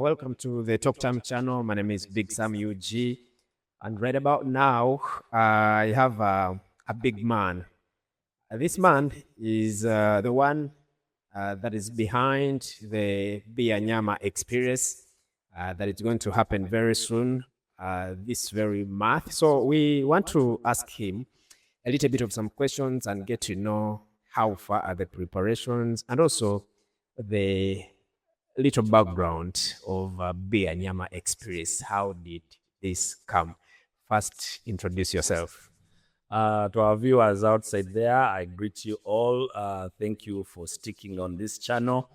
Welcome to the Talk Time channel. My name is Big Sam UG, and right about now, I have a big man. This man is the one that is behind the Beer-Nyama experience that is going to happen very soon, this very month. So we want to ask him a little bit of some questions and get to know how far are the preparations and also the little background of Beer-Nyama experience. How did this come? First, introduce yourself. To our viewers outside there, I greet you all. Thank you for sticking on this channel.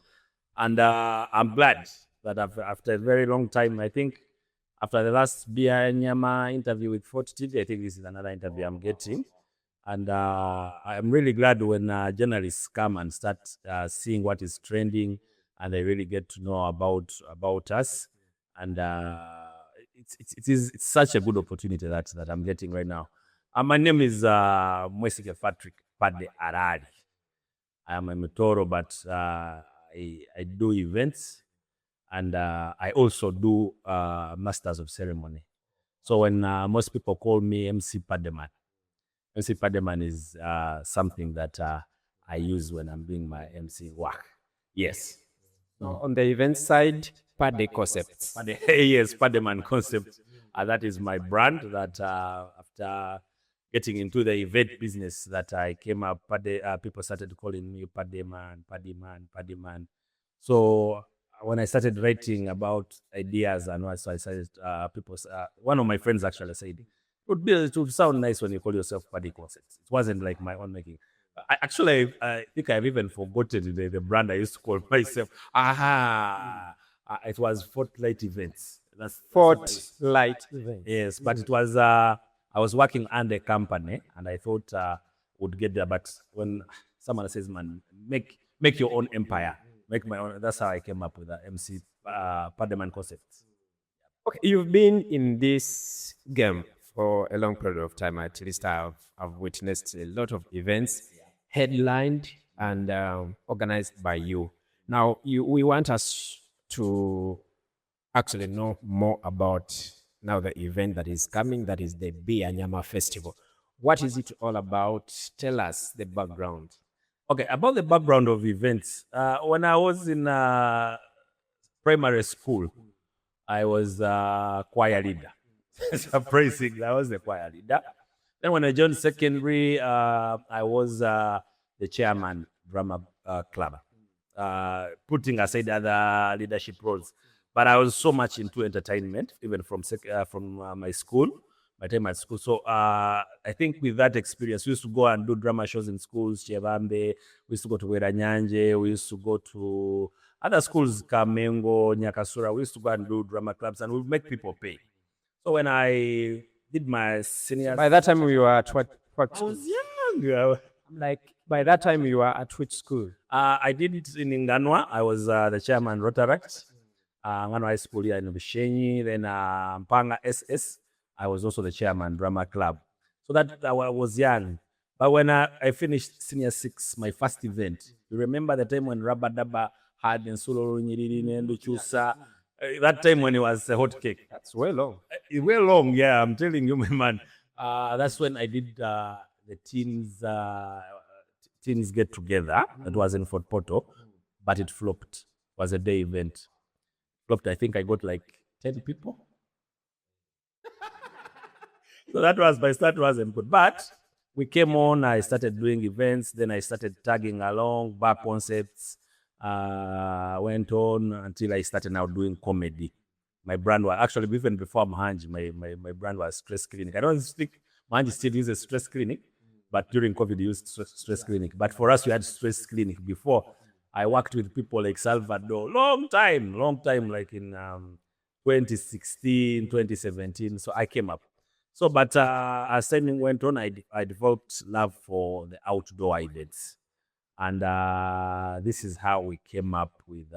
And I'm glad that after a very long time, I think after the last Beer-Nyama interview with Fort TV, I think this is another interview I'm getting. And I'm really glad when journalists come and start seeing what is trending and they really get to know about us. And it's such a good opportunity that I'm getting right now. My name is Mwesike Patrick Pade Arari. I am a Motoro, but I do events and I also do Masters of Ceremony. So when most people call me MC Paddyman, MC Paddyman is something that I use when I'm doing my MC work. Yes. So on the event side, Paddyman Concepts. Yes, Paddyman Concepts. That is my brand that after getting into the event business that I came up, people started calling me Paddyman. So when I started writing about ideas and what, so I started, one of my friends actually said, it would sound nice when you call yourself Paddy Concepts. It wasn't like my own making. I think I've even forgotten the brand I used to call myself. It was Fortlight Events. That's Fortlight Events. Yes, but it was, I was working under a company and I thought would get there. But when someone says, man, make your own empire, make my own, that's how I came up with the MC Paddyman Concepts. Okay, you've been in this game for a long period of time. At least I've witnessed a lot of events headlined and organized by you. Now, we want us to actually know more about now the event that is coming, that is the Beer-Nyama Festival. What is it all about? Tell us the background. Okay, about the background of events. When I was in primary school, I was choir leader. Surprising, I was the choir leader. Then when I joined secondary, I was the chairman drama club, putting aside other leadership roles. But I was so much into entertainment, even from my school, my time at school. So I think with that experience, we used to go and do drama shows in schools, Chevambe, we used to go to Weranyanje, we used to go to other schools, Kamengo, Nyakasura. We used to go and do drama clubs and we would make people pay. So when I did my senior... By that time you were at what I was young. Like, by that time you were at which school? I did it in Nganwa. I was the chairman Rotaract. Nganwa High School here in Bishenyi. Then Mpanga SS. I was also the chairman drama club. So that I was young. But when I finished senior 6, my first event, you remember the time when Rabadaba had Nsuloro Nyiriri Nduchusa? That time when it was a hot cake. That's way long. Way long, yeah. I'm telling you, my man. That's when I did the teens get together. That was in Fort Porto, but it flopped. It was a day event. Flopped. I think I got like 10 people. So that was, my start wasn't good. But we came on, I started doing events, then I started tagging along, back concepts. Went on until I started now doing comedy. My brand was actually, even before Mahanji, my brand was Stress Clinic. I don't think Mahanji still uses Stress Clinic, but during COVID, used Stress Clinic. But for us, we had Stress Clinic before. I worked with people like Salvador, long time, like in 2016, 2017. So I came up. So, but as time went on, I developed love for the outdoor events. And this is how we came up with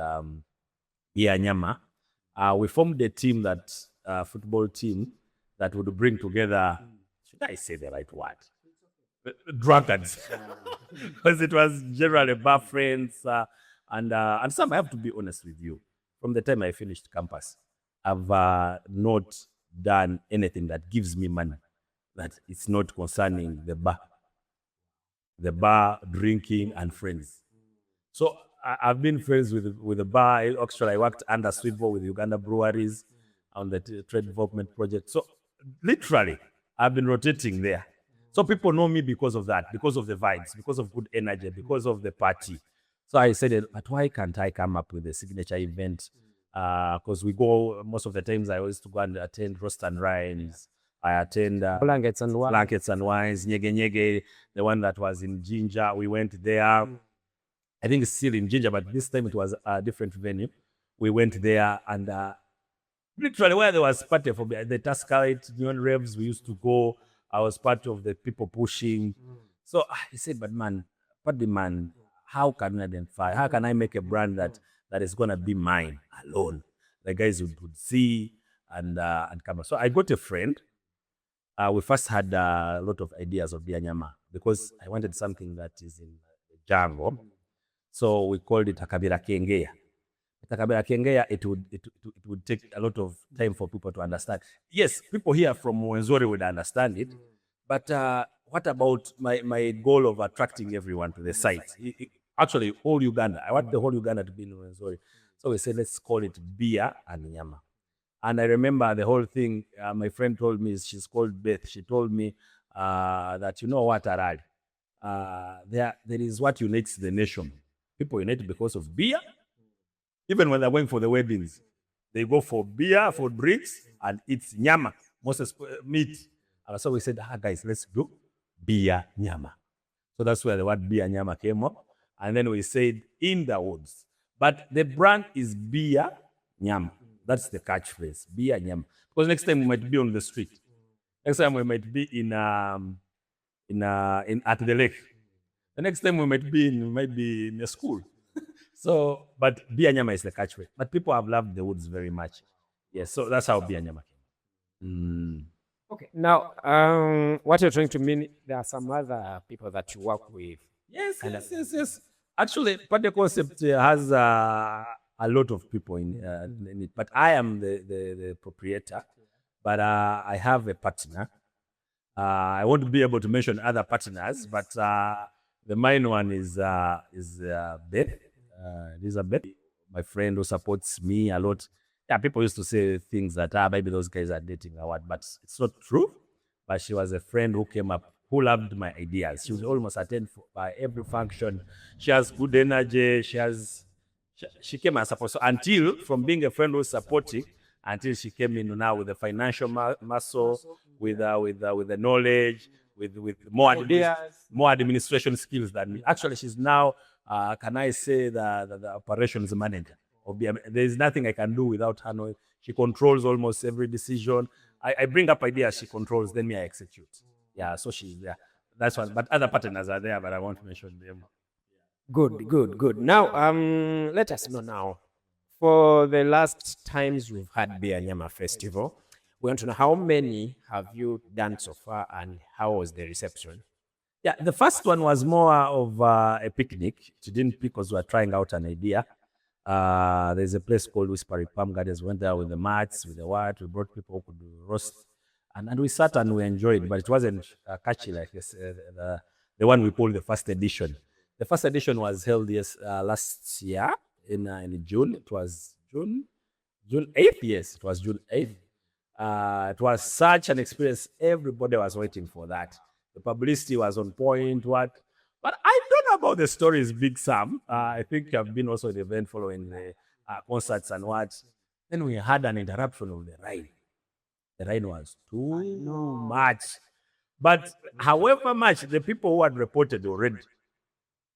Beer-Nyama. We formed a team football team that would bring together, should I say the right word? Drunkards. Because it was generally bar friends. And some, I have to be honest with you. from the time I finished campus, I've not done anything that gives me money that it's not concerning the bar, drinking, and friends. So I've been friends with the bar. Actually, I worked under Swivel with Uganda Breweries on the trade development project. So literally, I've been rotating there. So people know me because of that, because of the vibes, because of good energy, because of the party. So I said, but why can't I come up with a signature event? Because we go, most of the times I used to go and attend Roast and Rhymes. I attend Blankets and what? Blankets and Wines, Nyege Nyege, the one that was in Ginger. We went there. I think it's still in Ginger, but this time it was a different venue. We went there and literally where there was party for the Tuscalite Neon Revs, we used to go. I was part of the people pushing. So he said, but man, Paddyman, how can I identify? How can I make a brand that is gonna be mine alone? The guys would see and come. So I got a friend. We first had a lot of ideas of Beer-Nyama because I wanted something that is in the jungle. So we called it Akabira Kengeya. Akabira Kengeya, it would take a lot of time for people to understand. Yes, people here from Wenzori would understand it, but what about my goal of attracting everyone to the site? Actually, whole Uganda. I want the whole Uganda to be in Wenzori. So we said, let's call it Beer and Nyama. And I remember the whole thing, my friend told me, she's called Beth, she told me that, you know what, Arali, there is what unites the nation. People unite because of beer. Even when they're going for the weddings, they go for beer, for drinks, and it's nyama, most meat. So we said, guys, let's do Beer-Nyama. So that's where the word Beer-Nyama came up. And then we said, in the woods. But the brand is Beer-Nyama. That's the catchphrase, Beer-Nyama. Because next time we might be on the street. Next time we might be in at the lake. The next time we might be in a school. So, but Beer-Nyama is the catchphrase. But people have loved the woods very much. Yes, so that's how Beer-Nyama came. Okay. Now, what you're trying to mean, there are some other people that you work with. Yes. Actually, Paddyman Concepts has a lot of people in it, but I am the proprietor. But I have a partner. I won't be able to mention other partners, but the main one is Beth, Elizabeth, my friend who supports me a lot. Yeah, people used to say things that maybe those guys are dating or what, but it's not true. But she was a friend who came up, who loved my ideas. She was almost attend by every function. She has good energy. She came and supported. So until from being a friend who's supporting, until she came in now with the financial muscle, with the knowledge, with more administration skills than me. Actually, she's now, can I say, the operations manager. There is nothing I can do without her knowing. She controls almost every decision. I bring up ideas, she controls, then me I execute. Yeah, so she's there. That's one. But other partners are there, but I won't mention them. Good. Now, let us know now. For the last times we've had Beer-Nyama Festival, we want to know how many have you done so far and how was the reception? Yeah, the first one was more of a picnic. She didn't pick because we were trying out an idea. There's a place called Whispering Palm Gardens. We went there with the mats, with the what. We brought people who could do roast. And we sat and we enjoyed, but it wasn't catchy like this, the one we called the first edition. The first edition was held last year in June. It was June 8th. Yes, it was June 8th. It was such an experience. Everybody was waiting for that. The publicity was on point. But I don't know about the stories, Big Sam. I think I've been also in the event following the concerts and what. Then we had an interruption of the rain. The rain was too much. But however much, the people who had reported already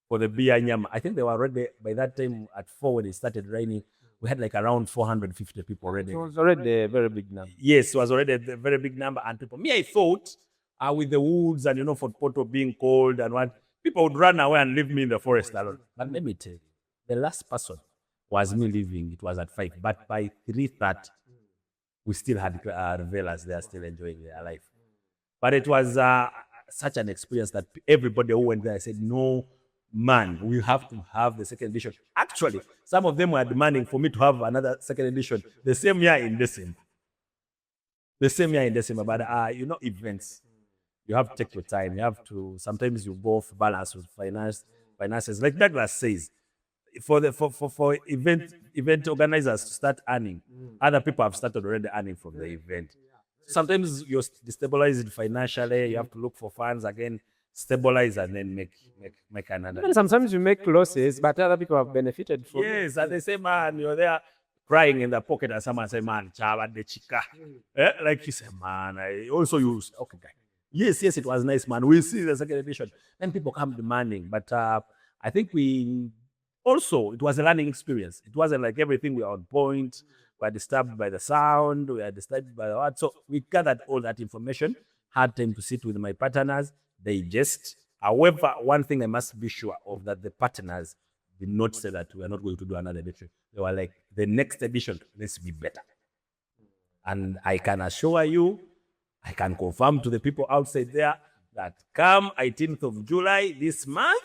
for the Beer-Nyama, I think they were already, by that time at 4 when it started raining, we had like around 450 people already. It was already a very big number. Yes, it was already a very big number. And people, I thought, with the woods and, Fort Porto being cold and what, people would run away and leave me in the forest alone. But let me tell you, the last person was me leaving. It was at 5. But by 3:30, we still had revelers there still enjoying their life. But it was such an experience that everybody who went there said, no man, we have to have the second edition. Actually, some of them were demanding for me to have another second edition the same year in December. The same year in December, but events. You have to take your time. You have to. Sometimes you go off balance with finances. Like Douglas says, for event organizers to start earning, other people have started already earning from the event. Sometimes you're destabilized financially. You have to look for funds again, stabilize, and then make another. Even sometimes you make losses, but other people have benefited from it. Yes, and they say, man, you're there crying in the pocket, and someone say, man, chava de chica. Like you say, man, I also use okay, guy. Yes, it was nice, man. We'll see the second edition. Then people come demanding, but I think it was a learning experience. It wasn't like everything we were on point. We are disturbed by the sound. We are disturbed by the what. So we gathered all that information. Had time to sit with my partners, digest. However, one thing I must be sure of that the partners did not say that we are not going to do another edition. They were like, the next edition, let's be better. And I can assure you, I can confirm to the people outside there that come 18th of July this month,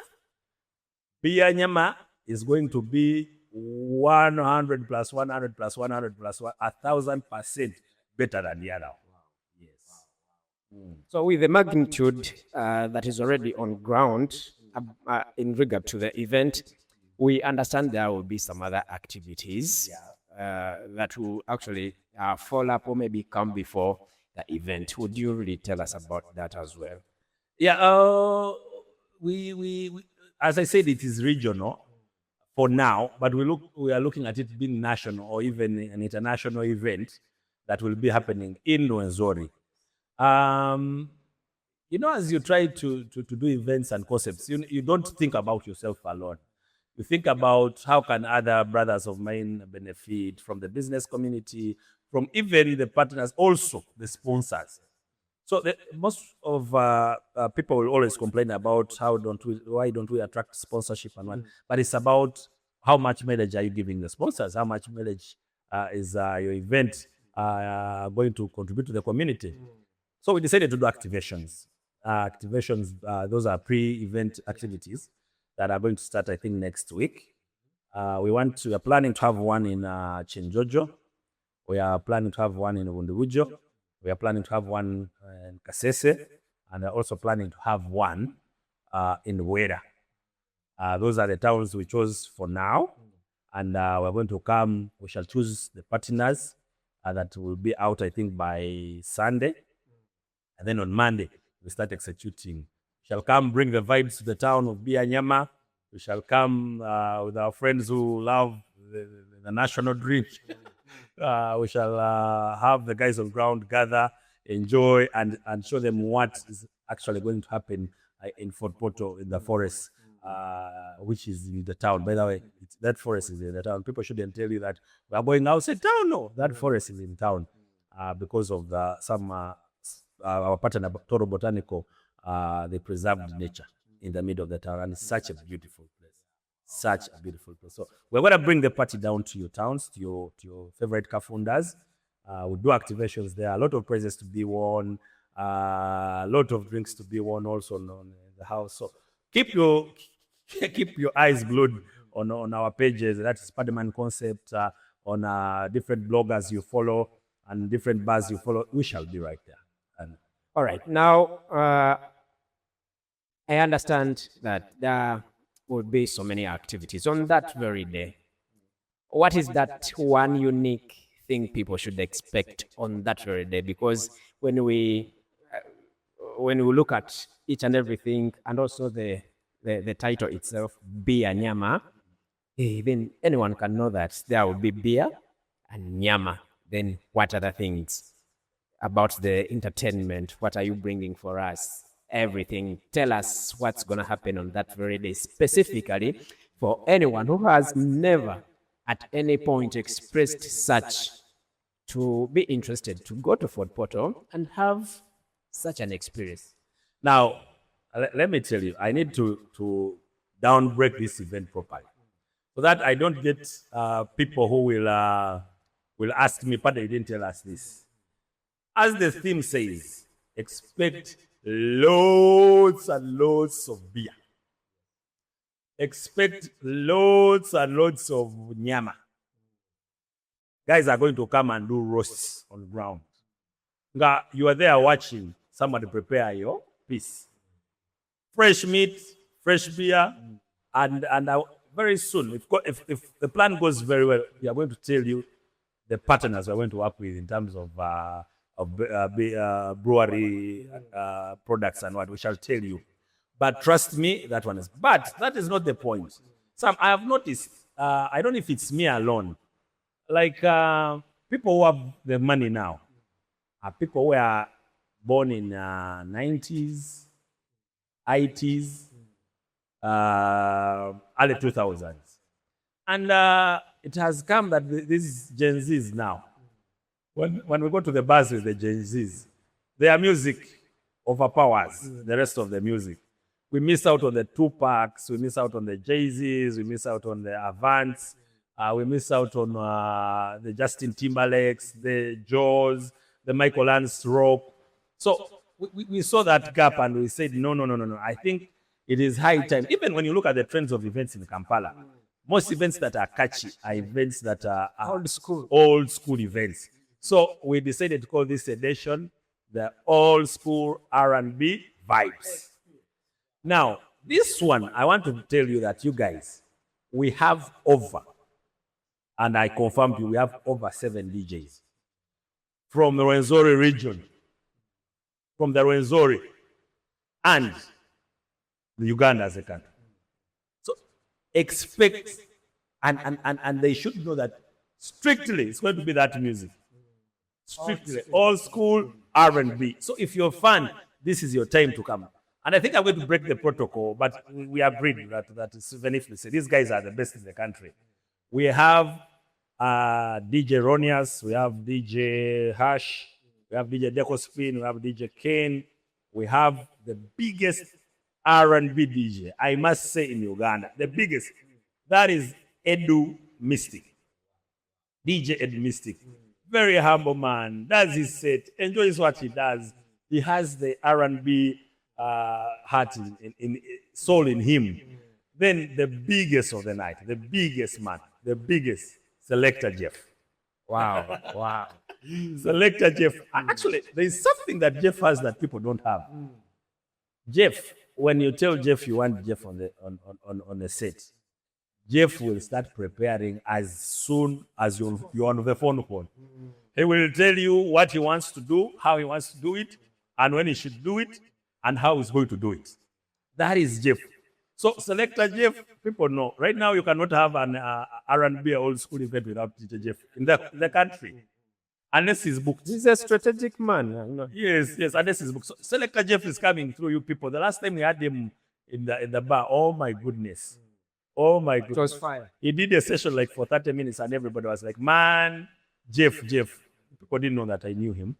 Beer-Nyama is going to be 100 plus 100 plus 100 plus 1,000% better than the other. Yes. So with the magnitude that is already on ground in regard to the event, we understand there will be some other activities that will actually follow up or maybe come before the event. Would you really tell us about that as well? Yeah, we as I said, it is regional for now, but we are looking at it being national or even an international event that will be happening in Rwenzori. As you try to do events and concepts, you don't think about yourself alone. You think about how can other brothers of mine benefit from the business community, from even the partners, also the sponsors. So most of people will always complain about why don't we attract sponsorship and one, but it's about how much mileage are you giving the sponsors, how much mileage is your event going to contribute to the community. So we decided to do activations. Those are pre-event activities that are going to start, I think, next week. We are planning to have one in Chinjojo. We are planning to have one in Wunduwujo. We are planning to have one in Kasese. And we're also planning to have one in Wera. Those are the towns we chose for now. And we're going to come, we shall choose the partners that will be out, I think, by Sunday. And then on Monday, we start executing. We shall come bring the vibes to the town of Beer-Nyama. We shall come with our friends who love the national drink. We shall have the guys on ground gather, enjoy, and show them what is actually going to happen in Fort Porto in the forest, which is in the town. By the way, that forest is in the town. People shouldn't tell you that we are going outside town. No, that forest is in town because of our partner, Toro Botanical, they preserved nature in the middle of the town, and it's such a beautiful place. Such a beautiful place. So we're going to bring the party down to your towns, to your favorite kafundas. We'll do activations there. A lot of prizes to be won. A lot of drinks to be won also in the house. So keep your eyes glued on our pages. That is Paddyman Concepts, on different bloggers you follow and different bars you follow. We shall be right there. All right. Now, I understand that there will be so many activities on that very day. What is that one unique thing people should expect on that very day? Because when we look at each and everything, and also the title itself, Beer-Nyama, then anyone can know that there will be beer and nyama. Then what other things about the entertainment? What are you bringing for us? Everything. Tell us what's going to happen on that very day, specifically for anyone who has never at any point expressed such to be interested to go to Fort Porto and have such an experience. Now, let me tell you, I need to downbreak this event properly so that I don't get people who will ask me, but they didn't tell us this. As the theme says, expect loads and loads of beer. expect loads and loads of nyama. Guys are going to come and do roasts on ground. You are there watching somebody prepare your piece. Fresh meat, fresh beer, and very soon, if the plan goes very well, we are going to tell you the partners we're going to work with in terms of brewery products and what we shall tell you. But trust me, that one is. But that is not the point. Sam, I have noticed. I don't know if it's me alone. Like people who have the money now are people who are born in 90s, 80s, early 2000s. And it has come that these Gen Zs now, when we go to the bars with the Gen Zs, their music overpowers the rest of the music. We miss out on the Tupacs, we miss out on the Jay-Zs, we miss out on the Avants, we miss out on the Justin Timberlakes, the Jaws, the Michael Lansrope. So we saw that gap and we said, no. I think it is high time. Even when you look at the trends of events in Kampala, most events that are catchy are events that are old school events. So we decided to call this edition the old school R&B vibes. Now, this one, I want to tell you that you guys, we have over, and I confirm you, we have over 7 DJs from the Rwenzori region, from the Rwenzori and the Uganda as a country. So expect, and they should know that strictly it's going to be that music. Strictly old school R&B. So if you're a fan, this is your time to come. And I think I'm going to break the protocol, but we agreed that even if we say these guys are the best in the country. We have DJ Ronias, we have DJ Hash, we have DJ Deco Spin, we have DJ Kane, we have the biggest R&B DJ, I must say, in Uganda. The biggest. That is Edu Mystic. DJ Edu Mystic. Very humble man. Does his set. Enjoys what he does. He has the R&B heart in soul in him. Then the biggest of the night, the biggest man, the biggest, Selector Jeff. Wow. Selector Jeff. Actually, there is something that Jeff has that people don't have. Jeff, when you tell Jeff you want Jeff on the set, Jeff will start preparing as soon as you're on the phone call. He will tell you what he wants to do, how he wants to do it, and when he should do it, and how he's going to do it. That is Jeff. So Selector Jeff, people know. Right now, you cannot have an R&B old school event without DJ Jeff in the country. Unless he's booked. He's a strategic man. Yes, unless he's booked. So Selector Jeff is coming through you people. The last time we had him in the bar, oh my goodness. It was fire. He did a session like for 30 minutes and everybody was like, man, Jeff. People didn't know that I knew him.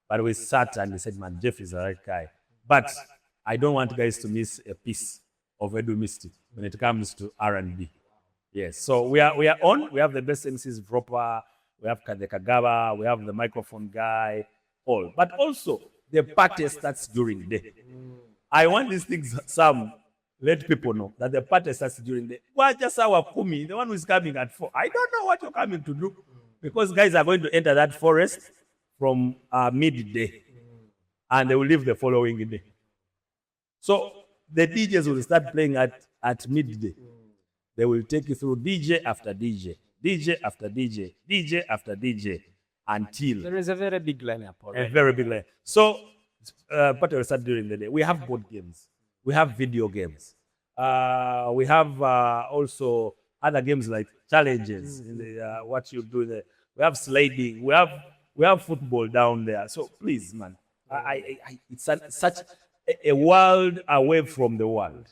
But we sat and we said, man, Jeff is the right guy. But I don't want guys to miss a piece of Edu Mystic when it comes to R&B. Yes, so we are on. We have the best MCs proper. We have the Kagaba. We have the microphone guy. All. But also, the party starts during the day. I want these things, Sam, let people know that the party starts during the day. Well, just our Kumi, the one who is coming at 4. I don't know what you're coming to do because guys are going to enter that forest from midday and they will leave the following day. So the DJs will start playing at midday. They will take you through DJ after DJ, DJ after DJ, DJ after DJ, until... There is a very big lineup already. A very big lineup. So, party will start during the day. We have board games. We have video games. We have also other games like challenges. In the, what you do there. We have sliding. We have football down there. So please, man, it's such a world away from the world.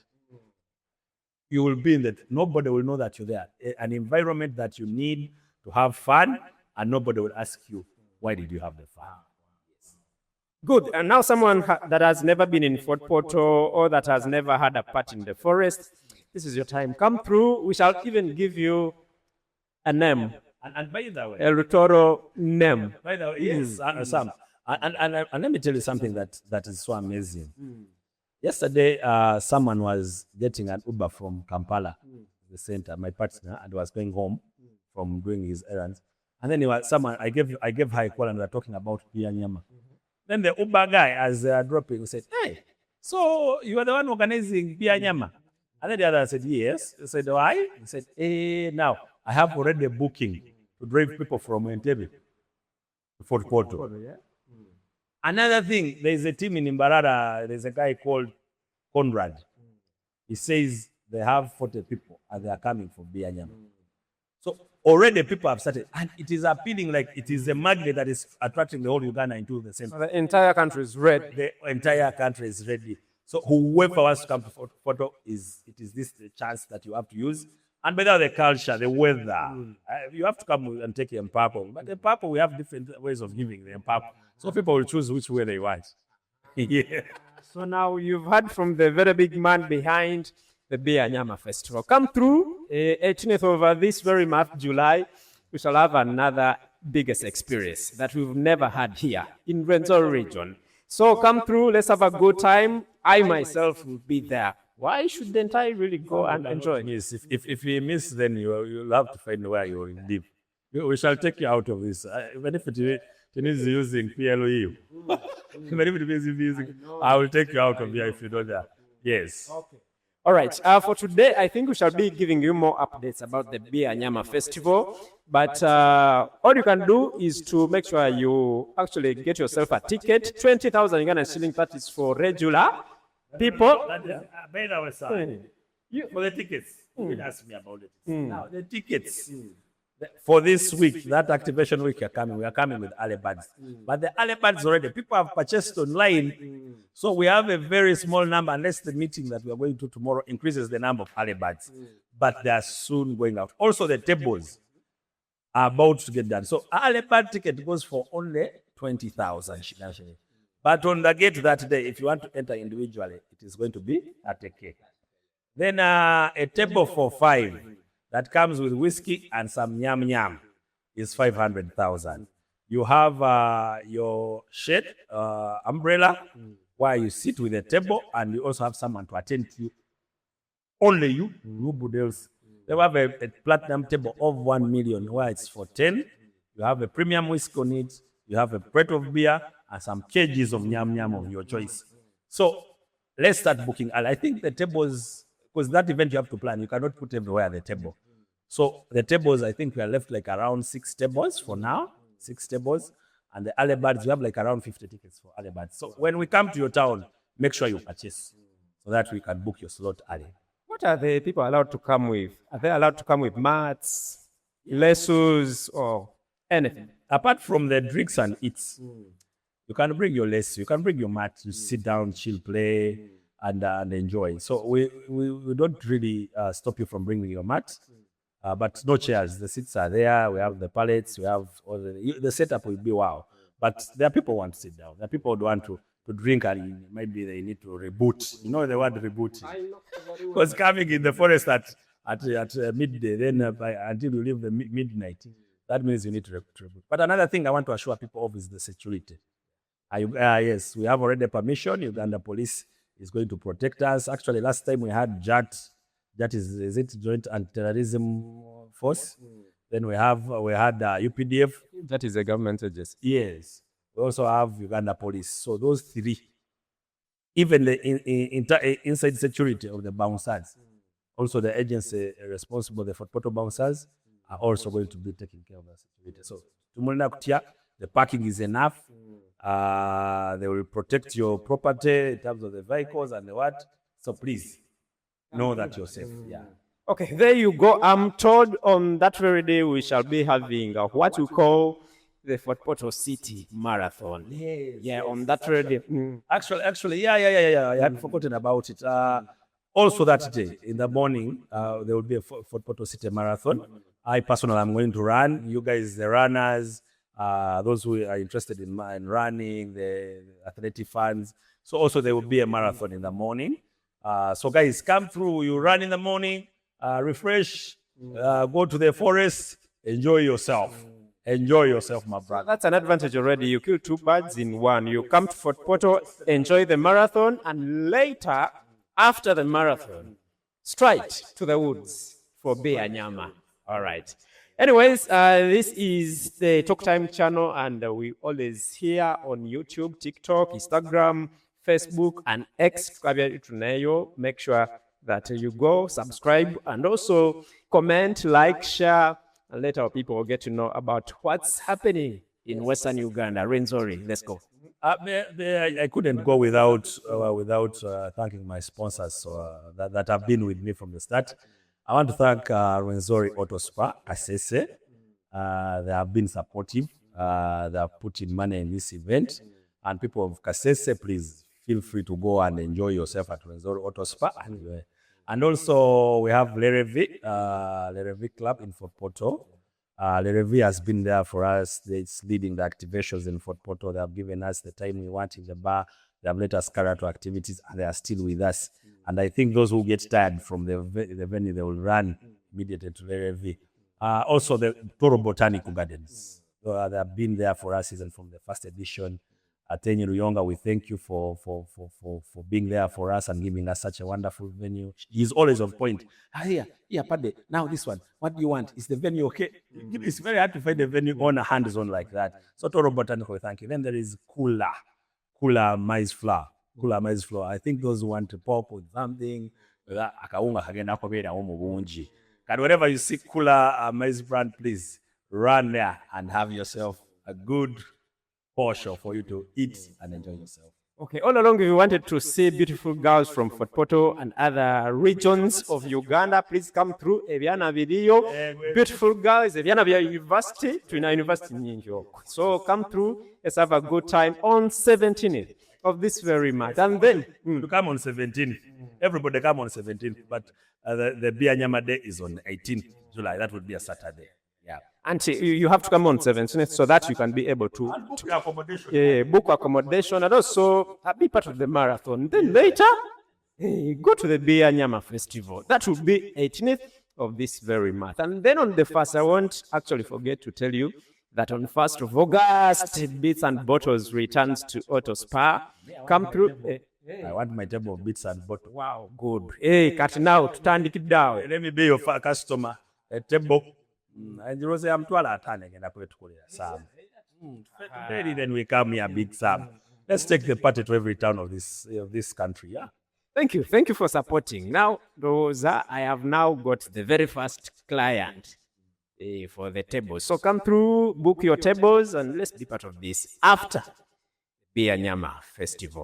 You will be in that. Nobody will know that you're there. An environment that you need to have fun, and nobody will ask you, why did you have the fun? Good. And now someone that has never been in Fort Portal or that has never had a party in the forest, this is your time. Come through. We shall even give you a name. And by the way, El Rutoro name. By the way, yes, Sam. And let me tell you something that is so amazing. Yesterday, someone was getting an Uber from Kampala, the center, my partner, and was going home from doing his errands. And then I gave her a call and we were talking about Beer-Nyama. Then the Uber guy, as they are dropping, he said, "Hey, so you are the one organizing Beer-Nyama?" And then the other said, "Yes." He said, "Why?" He said, now I have already a booking to drive people from Entebbe to Fort Porto. Another thing, there's a team in Imbarara, there's a guy called Conrad. He says they have 40 people and they are coming for Beer-Nyama. So already people have started, and it is appealing like it is a magnet that is attracting the whole Uganda into the center. So the entire country is ready. The entire country is ready. So whoever wants to come to Photo it is this the chance that you have to use. And by the culture, the weather, you have to come and take Mpako. But the Mpako, we have different ways of giving the Mpako. So people will choose which way they want. Yeah. So now you've heard from the very big man behind the Beer-Nyama Festival. Come through 18th of this very month, July, we shall have another biggest experience that we've never had here in Rwenzori region. So come through, let's have a good time. I myself will be there. Why shouldn't I really go and enjoy? Yes, if you miss, then you'll have to find where you will live. We shall take you out of this. Even if it is using PLOE, even if it is using, I will take you out of here if you don't have. Yes. Okay. All right. For today, I think we shall be giving you more updates about the Beer-Nyama Festival. But all you can do is to make sure you actually get yourself a ticket. 20,000 Ugandan shillings, that is for regular people. For the tickets, you can ask me about it. Now, the tickets. For this week, that activation week, we are coming with early birds. But the early birds already, people have purchased online. So we have a very small number, unless the meeting that we are going to tomorrow increases the number of early birds. But they are soon going out. Also, the tables are about to get done. So early bird ticket goes for only 20,000. But on the gate that day, if you want to enter individually, it is going to be at a K. Then a table for 5. That comes with whiskey and some yam is 500,000. You have your shade, umbrella, where you sit with a table, and you also have someone to attend to you. Only you, nobody else. They have a platinum table of 1 million, where it's for 10. You have a premium whiskey on it. You have a plate of beer and some kgs of yam of your choice. So let's start booking. And I think the tables, because that event you have to plan, you cannot put everywhere at the table. So the tables, I think we are left like around 6 tables for now, 6 tables. And the early birds, we have like around 50 tickets for early birds. So when we come to your town, make sure you purchase so that we can book your slot early. What are the people allowed to come with? Are they allowed to come with mats, lassos, or anything? Apart from the drinks and eats, you can bring your lasso, you can bring your mat, you sit down, chill, play, and enjoy. So we don't really stop you from bringing your mat. But no chairs. The seats are there. We have the pallets. We have all the setup will be wow. But there are people who want to sit down. There are people who want to drink, and maybe they need to reboot. You know the word reboot? Because coming in the forest at midday, then until you leave the midnight, that means you need to reboot. But another thing I want to assure people of is the security. Yes, we have already permission. Uganda Police is going to protect us. Actually, last time we had JAT. That is it Joint Anti-Terrorism Force? Then we had UPDF. That is a government agency. Yes. We also have Uganda Police. So those 3, even the inside security of the bouncers, also the agency responsible for photo bouncers are also going to be taking care of the security. So the parking is enough. They will protect your property in terms of the vehicles and the what. So please, know that you're safe. Yeah. Okay, there you go. I'm told on that very day we shall be having what we call the Fort Porto City Marathon. Yes, on that very day. Actually, yeah. I had forgotten about it. Also that day, in the morning, there will be a Fort Porto City Marathon. I personally am going to run. You guys, the runners, those who are interested in running, the athletic fans. So also there will be a marathon in the morning. So guys, come through, you run in the morning, refresh, go to the forest, enjoy yourself. Enjoy yourself, my brother. That's an advantage already. You kill two birds in one. You come to Fort Portal, enjoy the marathon, and later, after the marathon, straight to the woods for Beer-Nyama. All right. Anyways, this is the Talk Time channel, and we always here on YouTube, TikTok, Instagram, Facebook, and X. Make sure that you go, subscribe, and also comment, like, share, and let our people get to know about what's happening in Western Uganda. Renzori, let's go. I couldn't go without thanking my sponsors that have been with me from the start. I want to thank Renzori Auto Spa, Kasese. They have been supportive. They have put in money in this event. And people of Kasese, please feel free to go and enjoy yourself at Renzori Auto Spa. And also, we have Lerevi Club in Fort Portal. Lerevi has been there for us. It's leading the activations in Fort Portal. They have given us the time we want in the bar. They have let us carry out activities, and they are still with us. And I think those who get tired from the venue, they will run immediately to Lerevi. Also, the Toro Botanical Gardens. They have been there for us even from the first edition. Atenyi Ruyonga, we thank you for being there for us and giving us such a wonderful venue. He's always on point. Here, Paddy, now this one. What do you want? Is the venue okay? It's very hard to find a venue on a hands-on like that. So Toro Botanical, thank you. Then there is Kula maize flour. Kula maize flour. I think those who want to pop with something, wherever you see Kula maize brand, please run there and have yourself a good portion for you to eat and enjoy yourself. Okay, all along, if you wanted to see beautiful girls from Fort Portal and other regions of Uganda, please come through Eviana Video. Beautiful girls, Eviana University, Twina University Nyinjo. So come through, let's have a good time on 17th of this very month. And then to come on 17th. Everybody come on 17th, but the Beer-Nyama Day is on 18th July. That would be a Saturday. Yeah. And you have to come on 17th so that you can be able to book accommodation and also be part of the marathon. Then later, go to the Beer-Nyama Festival. That will be 18th of this very month. And then on the 1st, I won't actually forget to tell you that on 1st of August, Bits and Bottles returns to Auto Spa. Come through. I want my table of Bits and Bottles. Wow, good. Hey, cut now, turn it down. Let me be your customer. A table. And you say, I'm 12 at Sam. Then we come here, Big Sam. Let's take the party to every town of this country. Yeah. Thank you. Thank you for supporting. Now, Rosa, I have now got the very first client for the tables. So come through, book your tables, and let's be part of this after Beer-Nyama Festival.